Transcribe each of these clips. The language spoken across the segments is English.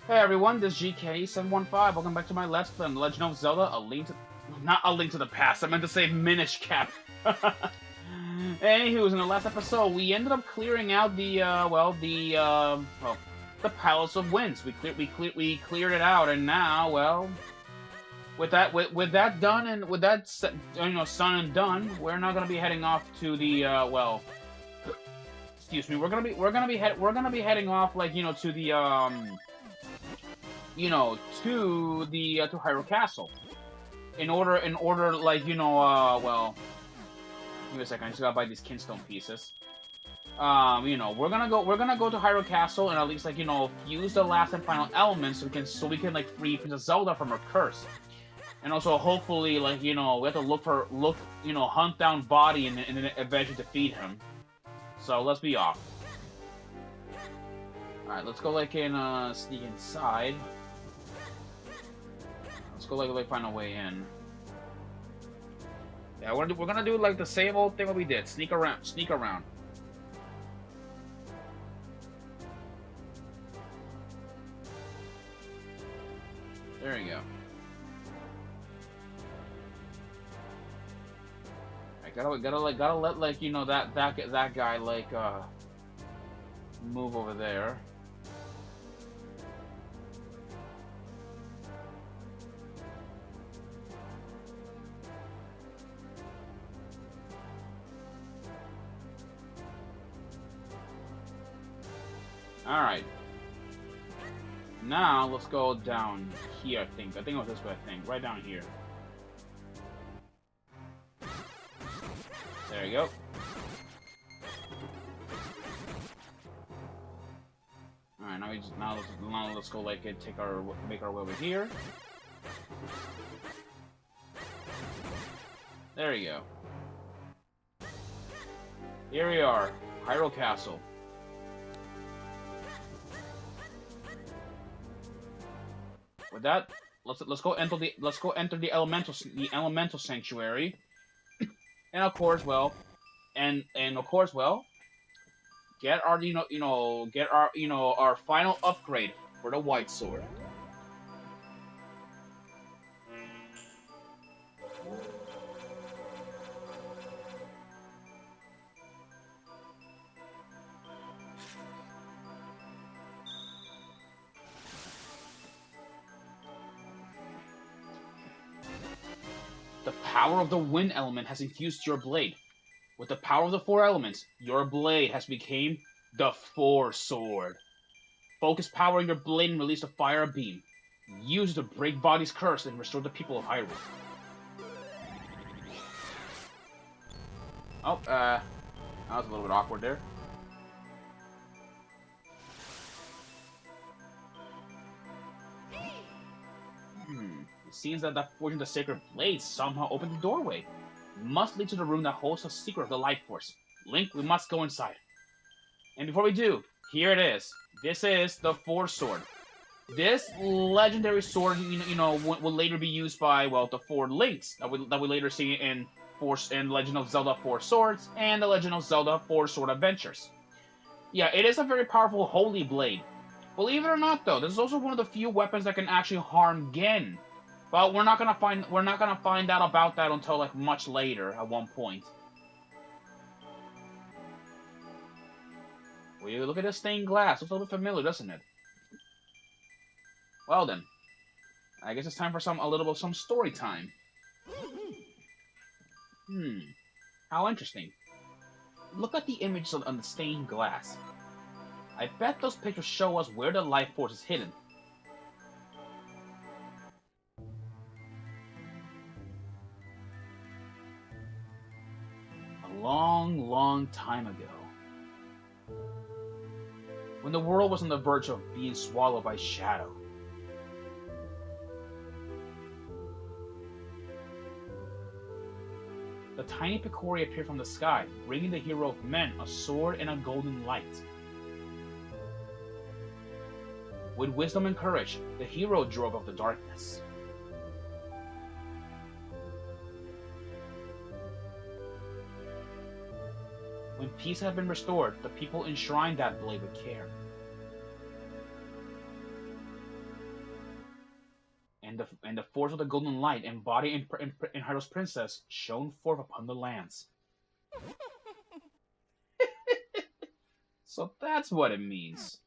Hey everyone, this is GK715. Welcome back to my Let's Play on The Legend of Zelda, a link to... Not a link to the past, I meant to say Minish Cap. Anywho, in the last episode, we ended up clearing out the Palace of Winds. We cleared it out, and now, well... with that done, and with that, done and done, we're now gonna be heading off to the, excuse me, we're gonna be heading off, like, to the, to Hyrule Castle. In order, like, give me a second, I just gotta buy these kinstone pieces. We're gonna go to Hyrule Castle and at least, like, fuse the last and final elements so we can like free Princess Zelda from her curse. And also, hopefully, like, we have to hunt down Body and then eventually defeat him. So let's be off. Alright, let's go, like, sneak inside. Let's go, like find a way in. Yeah, we're gonna do, like, the same old thing that we did. Sneak around. There you go. I gotta let, like, that guy, like, move over there. Alright. Now, let's go down here, I think. I think it was this way, I think. Right down here. There you go. Alright, now let's go, like, make our way over here. There you go. Here we are. Hyrule Castle. With that, let's go enter the elemental sanctuary, and of course, get our final upgrade for the White Sword. The power of the wind element has infused your blade. With the power of the four elements, your blade has become the Four Sword. Focus power in your blade and release the fire beam. Use it to break Body's curse and restore the people of Hyrule. Oh, that was a little bit awkward there. It seems that forging the sacred blade somehow opened the doorway. We must lead to the room that holds the secret of the life force. Link, we must go inside. And before we do, here it is. This is the Four Sword. This legendary sword, will later be used by, well, the four links that we later see in Legend of Zelda Four Swords and the Legend of Zelda Four Sword Adventures. Yeah, it is a very powerful holy blade. Believe it or not, though, this is also one of the few weapons that can actually harm Gen. Well, we're not gonna find out about that until, like, much later at one point. Well, you look at this stained glass. Looks a little bit familiar, doesn't it? Well then, I guess it's time for some story time. How interesting. Look at the images on the stained glass. I bet those pictures show us where the life force is hidden. A long, long time ago, when the world was on the verge of being swallowed by shadow, the tiny Picori appeared from the sky, bringing the hero of men a sword and a golden light. With wisdom and courage, the hero drove off the darkness. When peace had been restored, the people enshrined that blade with care. and the force of the golden light embodied in Hyrule Princess shone forth upon the lands. So that's what it means.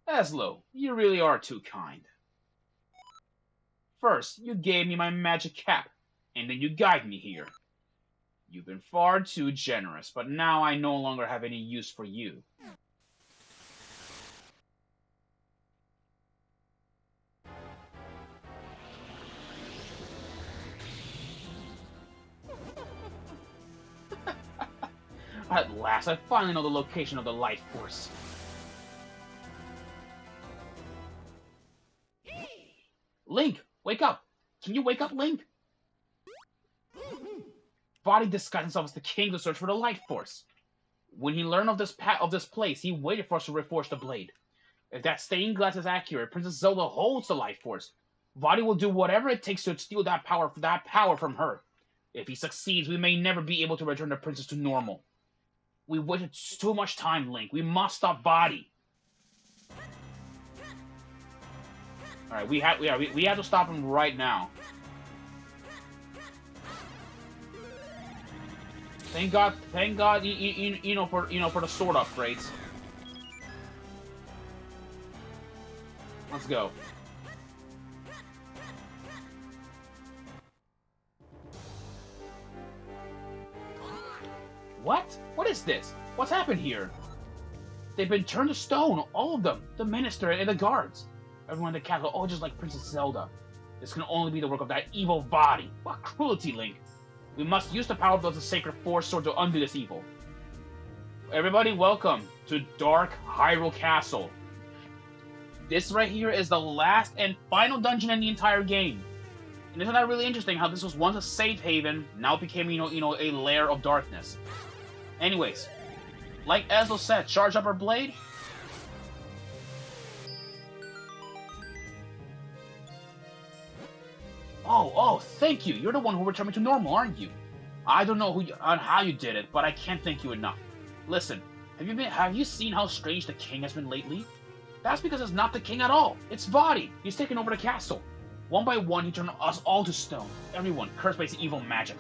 Aslo, you really are too kind. First, you gave me my magic cap, and then you guide me here. You've been far too generous, but now I no longer have any use for you. At last, I finally know the location of the light force. Link, wake up! Can you wake up, Link? Body disguised himself as the king to search for the light force. When he learned of this place, he waited for us to reforge the blade. If that stained glass is accurate, Princess Zelda holds the light force. Vaati will do whatever it takes to steal that power from her. If he succeeds, we may never be able to return the princess to normal. We wasted too much time, Link. We must stop Vaati. All right, we have to stop him right now. Thank God, for the sword upgrades. Let's go. What? What is this? What's happened here? They've been turned to stone, all of them. The minister and the guards. Everyone in the castle, all just like Princess Zelda. This can only be the work of that evil Vaati. What cruelty, Link. We must use the power of the sacred force sword to undo this evil. Everybody, welcome to Dark Hyrule Castle. This right here is the last and final dungeon in the entire game. And isn't that really interesting how this was once a safe haven, now it became, a lair of darkness. Anyways, like Aslo said, charge up our blade. Oh, thank you. You're the one who returned me to normal, aren't you? I don't know how you did it, but I can't thank you enough. Listen, have you seen how strange the king has been lately? That's because it's not the king at all. It's Vaati. He's taken over the castle. One by one, he turned us all to stone. Everyone cursed by his evil magic.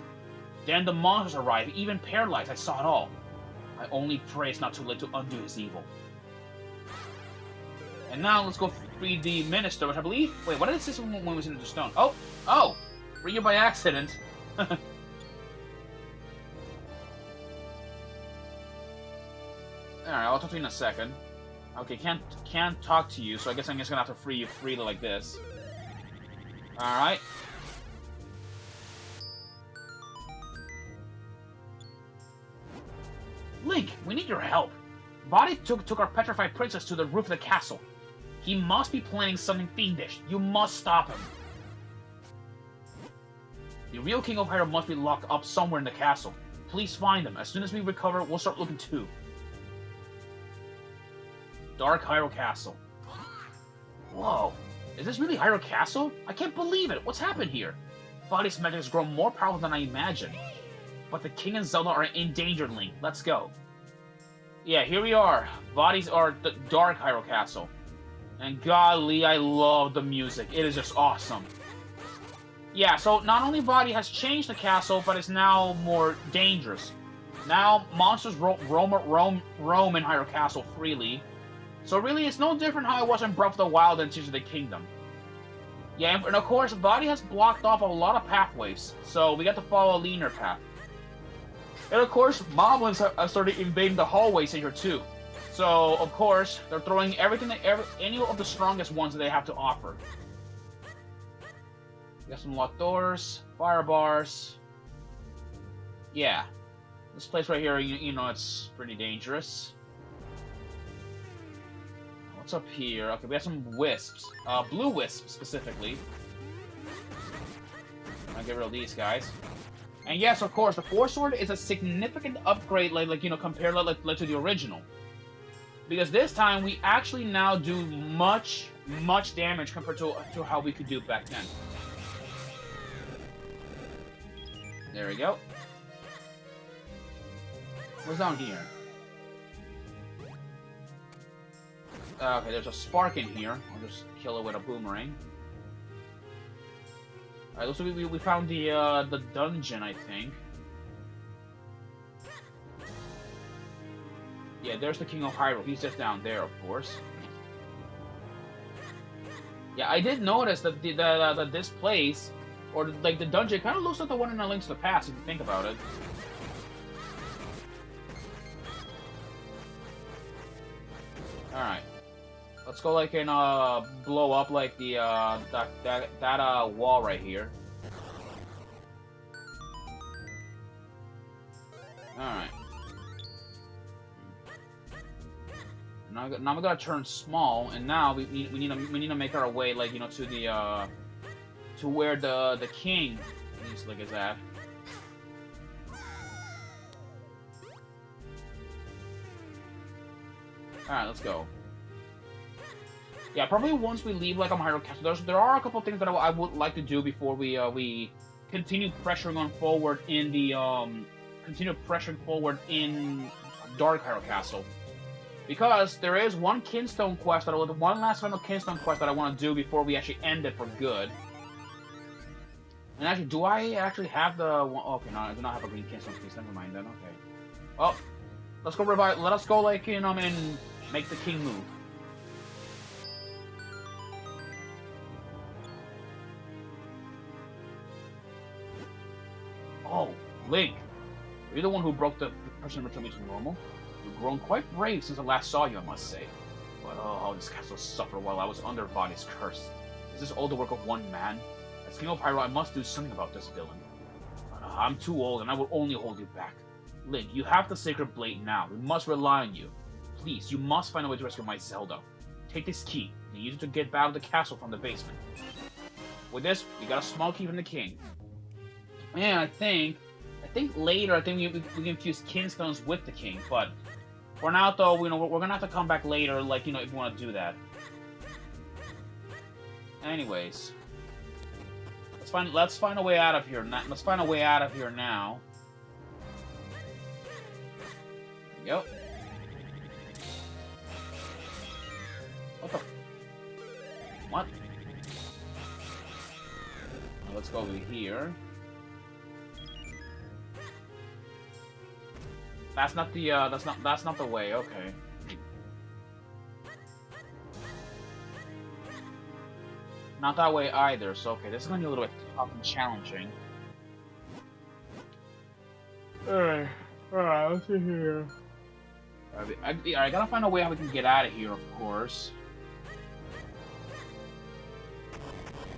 Then the monsters arrived, even paralyzed. I saw it all. I only pray it's not too late to undo his evil. And now let's go free the minister, which I believe... Wait, what did it say when we was into stone? Oh! Free you by accident. Alright, I'll talk to you in a second. Okay, can't talk to you, so I guess I'm just gonna have to free you freely like this. Alright. Link, we need your help. Vaati took our petrified princess to the roof of the castle. He must be planning something fiendish. You must stop him. The real King of Hyrule must be locked up somewhere in the castle. Please find him. As soon as we recover, we'll start looking too. Dark Hyrule Castle. Whoa. Is this really Hyrule Castle? I can't believe it. What's happened here? Vaati's magic has grown more powerful than I imagined. But the King and Zelda are in danger, Link. Let's go. Yeah, here we are. Vaati's are the Dark Hyrule Castle. And golly, I love the music. It is just awesome. Yeah, so not only Vaati has changed the castle, but it's now more dangerous. Now, monsters roam in Hyrule Castle freely. So really, it's no different how it was in Breath of the Wild and Tears of the Kingdom. Yeah, and of course, Vaati has blocked off a lot of pathways, so we got to follow a linear path. And of course, moblins have started invading the hallways in here too. So, of course, they're throwing any of the strongest ones that they have to offer. We got some locked doors, fire bars. Yeah. This place right here, you know, it's pretty dangerous. What's up here? Okay, we have some wisps. Blue wisps, specifically. I'll get rid of these guys. And yes, of course, the Force Sword is a significant upgrade, compared to the original. Because this time, we actually now do much damage compared to how we could do back then. There we go. What's down here? Okay, there's a spark in here. I'll just kill it with a boomerang. Alright, looks like we found the dungeon, I think. Yeah, there's the King of Hyrule. He's just down there, of course. Yeah, I did notice that this place, or like the dungeon, kind of looks like the one in the Link to the Past, if you think about it. Alright. Let's go like and blow up like the that wall right here. Alright. Now we gotta turn small, and now we need to make our way, like, you know, to the to where the king needs to, like, is at. All right, let's go. Yeah, probably once we leave, like, Hyrule Castle, there are a couple of things that I would like to do before we continue pressuring on forward in the Dark Hyrule Castle. Because there is one Kinstone quest one last final Kinstone quest that I want to do before we actually end it for good. And actually, do I actually have the? Okay, no, I do not have a green Kinstone piece. Never mind then. Okay. Well, let's go revive. Let us go, like, you know, and make the king move. Oh, Link, you're the one who broke the person return me to normal. You've grown quite brave since I last saw you, I must say. But oh, how this castle suffered while I was under Vani's curse. Is this all the work of one man? As King of Hyrule, I must do something about this villain. But I'm too old, and I will only hold you back. Link, you have the Sacred Blade now. We must rely on you. Please, you must find a way to rescue my Zelda. Take this key, and use it to get back to the castle from the basement. With this, we got a small key from the king. And I think later, we can fuse Kinstones with the king, but for now, though, you know, we're gonna have to come back later, like, you know, if we want to do that. Anyways, let's find a way out of here. Let's find a way out of here now. Yep. What the? What? Let's go over here. That's not the that's not the way. Okay. Not that way either. So okay, this is gonna be a little bit tough and challenging. Alright, let's see here. I gotta find a way how we can get out of here, of course.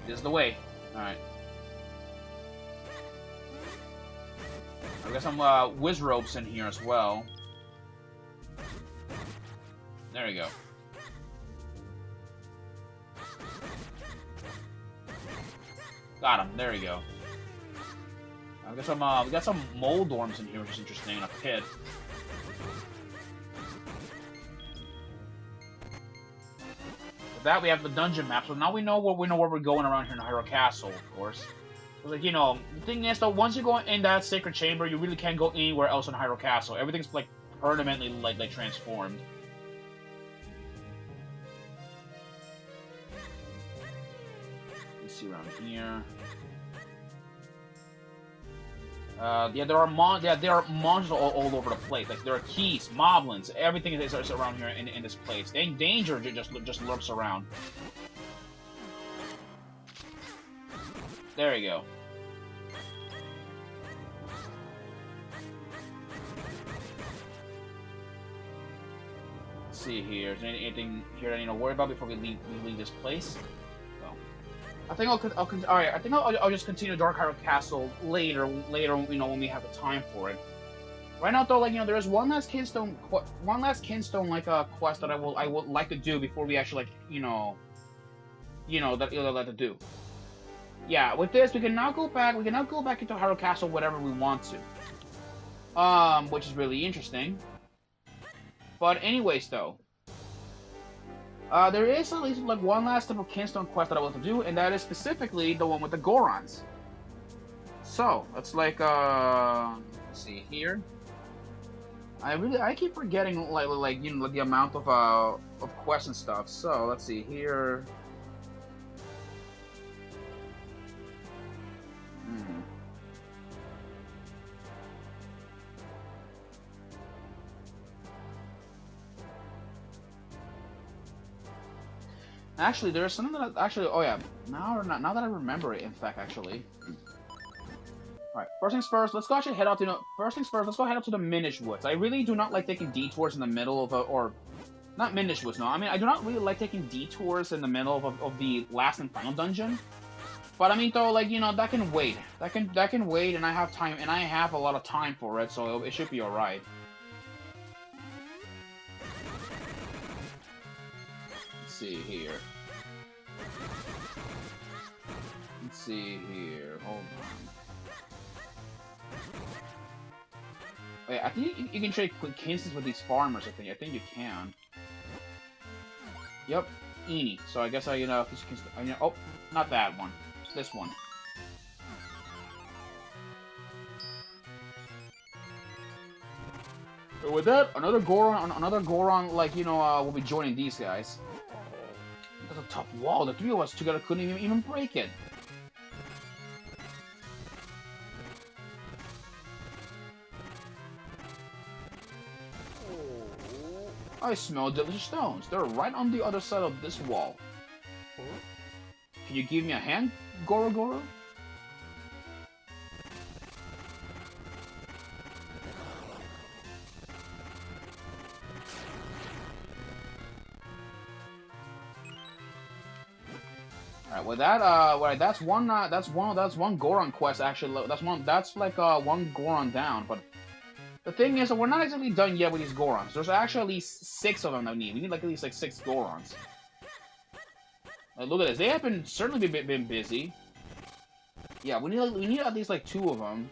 This is the way. Alright. I got some whiz ropes in here as well. There we go. Got him. There we go. We got some mold worms in here, which is interesting, in a pit. With that, we have the dungeon map, so now we know where we're going around here in Hyrule Castle, of course. Like, you know, the thing is, though, once you go in that sacred chamber, you really can't go anywhere else in Hyrule Castle. Everything's, like, permanently, like transformed. Let's see around here. Yeah, there are monsters all over the place. Like, there are keys, moblins, everything is around here in this place. Danger just lurks around. There you go. Let's see here. Is there anything here that I need to worry about before we leave this place? So, I think I think I'll just continue Dark Hyrule Castle later, you know, when we have the time for it. Right now, though, like, you know, there is one last Kinstone like quest that I would like to do before we actually, like, you know that you'll let to do. Yeah, with this, we can now go back into Hyrule Castle whatever we want to. Which is really interesting. But anyways, though, there is at least, like, one last type of Kinstone quest that I want to do, and that is specifically the one with the Gorons. So, let's, like, let's see here. I keep forgetting like you know like the amount of quests and stuff. So let's see here. Hmm. Actually, there's something that actually. Oh yeah, now that I remember it. In fact, actually. Alright, first things first, let's go actually head out to, first things first, let's go head out to the Minish Woods. I really do not like taking detours in the middle of a, or, not Minish Woods, no, I mean, I do not really like taking detours in the middle of the last and final dungeon. But I mean, though, like, you know, that can wait. That can wait, and I have time, and I have a lot of time for it, so it should be alright. Let's see here. Let's see here, hold on. Wait, I think you can trade quick hints with these farmers, I think you can. Yep, Eenie. So I guess you know, oh, not that one. This one. But with that, another Goron, like, you know, will be joining these guys. That's a tough wall. The three of us together couldn't even break it. I smell delicious stones. They're right on the other side of this wall. Can you give me a hand, Goro Goro? Alright, well that's one Goron quest actually. That's like one Goron down, but the thing is, we're not exactly done yet with these Gorons. There's actually at least 6 of them that we need. We need like at least like 6 Gorons. Like, look at this. They have certainly been busy. Yeah, we need at least like 2 of them.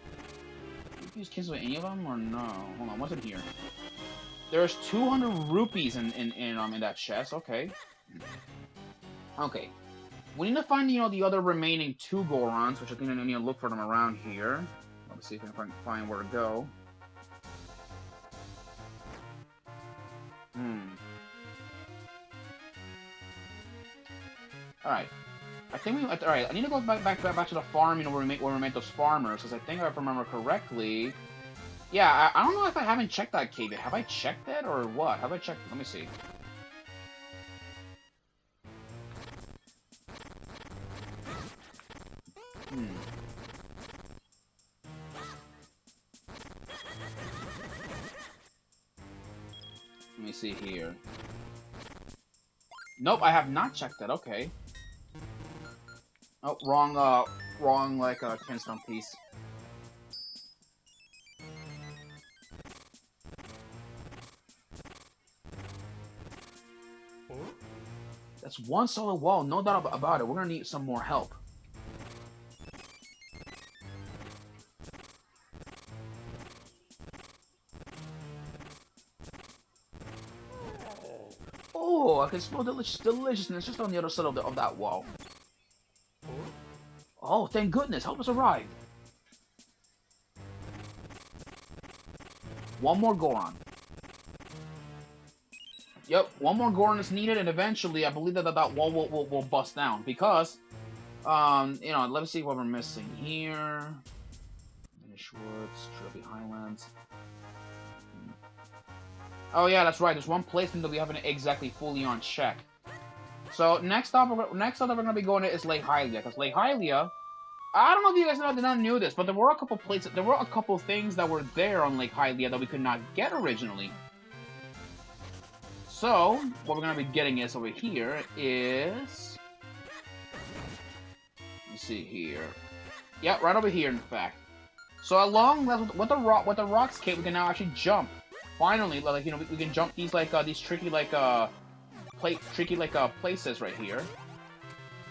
Can you cancel any of them or no? Hold on, what's in here? There's 200 rupees in that chest. Okay. Okay. We need to find, you know, the other remaining 2 Gorons, which I think I need to look for them around here. Let's see if I can find where to go. Alright. Alright, I need to go back to the farm, you know, where we made those farmers, because I think if I remember correctly... Yeah, I don't know if I haven't checked that cave yet. Have I checked it, or what? Have I checked... Let me see. Let me see here. Nope, I have not checked that. Okay. Oh, wrong, like, Kinstone piece. That's one solid wall, no doubt about it. We're gonna need some more help. Oh, I can smell deliciousness just on the other side of that wall. Oh, thank goodness, help us arrive. One more Goron. Yep, one more Goron is needed, and eventually, I believe that wall will bust down, because, you know, let's see what we're missing here. Minish Woods, Trilby Highlands. Oh yeah, that's right, there's one place that we haven't exactly fully on check. So, next up that we're gonna be going to is Lake Hylia, because Lake Hylia, I don't know if you guys did not knew this, but there were a couple things that were there on Lake Hylia that we could not get originally. So, what we're going to be getting is over here is... Let's see here. Yeah, right over here, in fact. So along with the rocks cave, we can now actually jump. Finally, like, you know, we can jump these like these tricky places right here.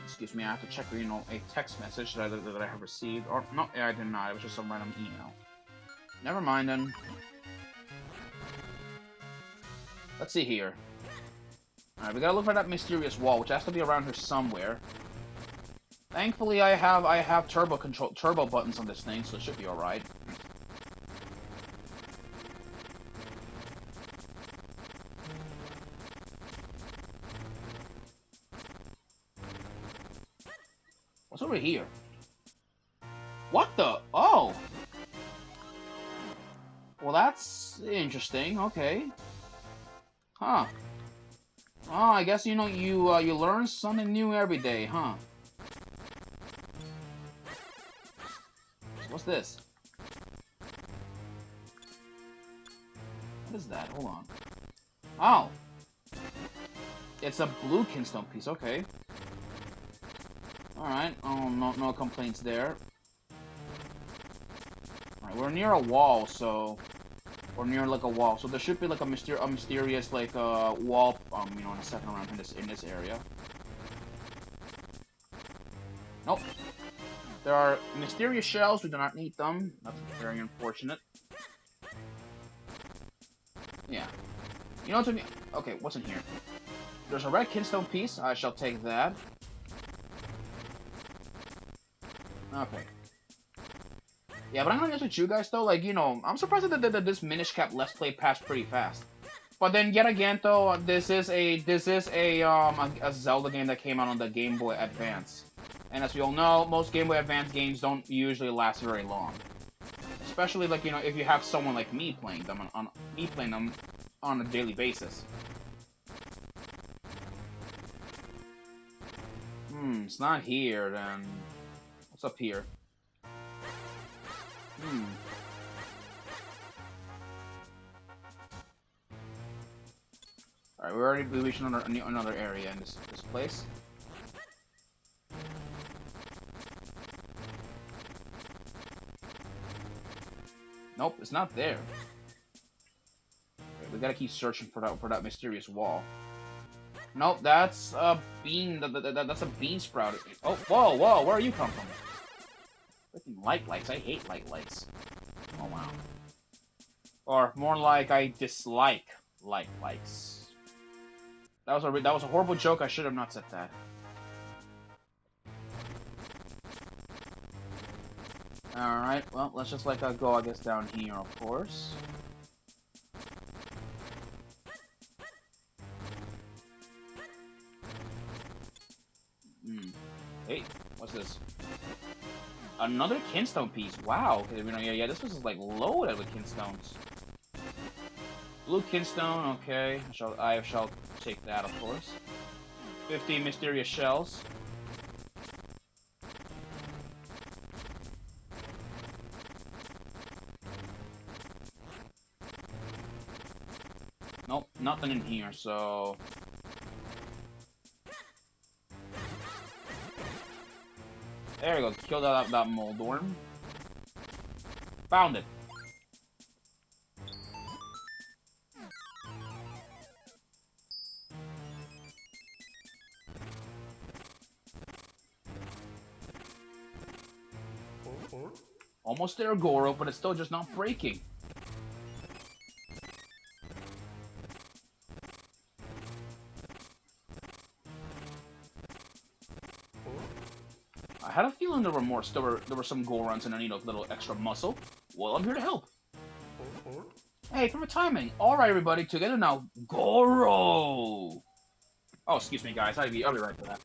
Excuse me, I have to check, you know, a text message that I have received. Or no, I did not. It was just some random email. Never mind then. Let's see here. Alright, we gotta look for that mysterious wall, which has to be around here somewhere. Thankfully, I have turbo buttons on this thing, so it should be alright. What's over here? What the? Oh! Well, that's interesting. Okay. Huh. Oh, I guess, you know, you learn something new every day, huh? What's this? What is that? Hold on. Oh! It's a blue kinstone piece, okay. Alright, oh, no complaints there. Alright, we're near a wall, so... Or near, like, a wall. So there should be, like, a mysterious, like, wall, you know, in a second around in this area. Nope. There are mysterious shells. We do not need them. That's very unfortunate. Yeah. You know what I mean? Okay, what's in here? There's a red kinstone piece. I shall take that. Okay. Yeah, but I'm gonna be honest with you guys, though. Like, you know, I'm surprised that this Minish kept Let's Play passed pretty fast. But then, yet again, though, this is a Zelda game that came out on the Game Boy Advance. And as we all know, most Game Boy Advance games don't usually last very long. Especially, like, you know, if you have someone like me playing them on a daily basis. It's not here, then. What's up here? Alright, we reached another area in this place. Nope, it's not there. Okay, we gotta keep searching for that mysterious wall. Nope, that's a bean. That's a bean sprout. Oh, whoa! Where are you come from? Freaking lights. I hate lights. Oh wow. Or more like I dislike lights. That was a horrible joke. I should have not said that. Alright, well, let's just let that go, I guess, down here, of course. Hey, what's this? Another kinstone piece. Wow. Okay, yeah, this was like loaded with kinstones. Blue kinstone, okay. I shall take that, of course. 50 mysterious shells. Nope, nothing in here, so... There we go, kill that Moldorm. Found it. Almost there, Goro, but it's still just not breaking. I had a feeling there were some Gorons and I need a little extra muscle. Well, I'm here to help. Hey, for timing. Alright, everybody, together now. Goro! Oh, excuse me, guys. I'll be right for that.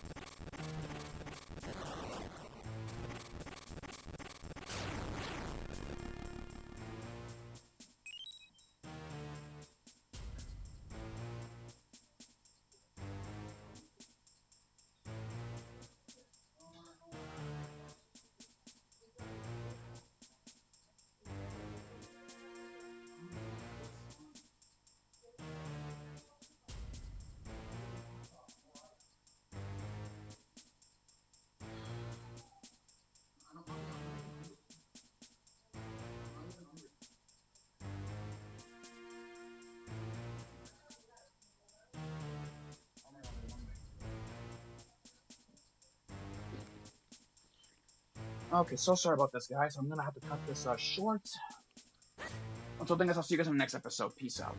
Okay, so sorry about this, guys. I'm gonna have to cut this short. Until then, guys, I'll see you guys in the next episode. Peace out.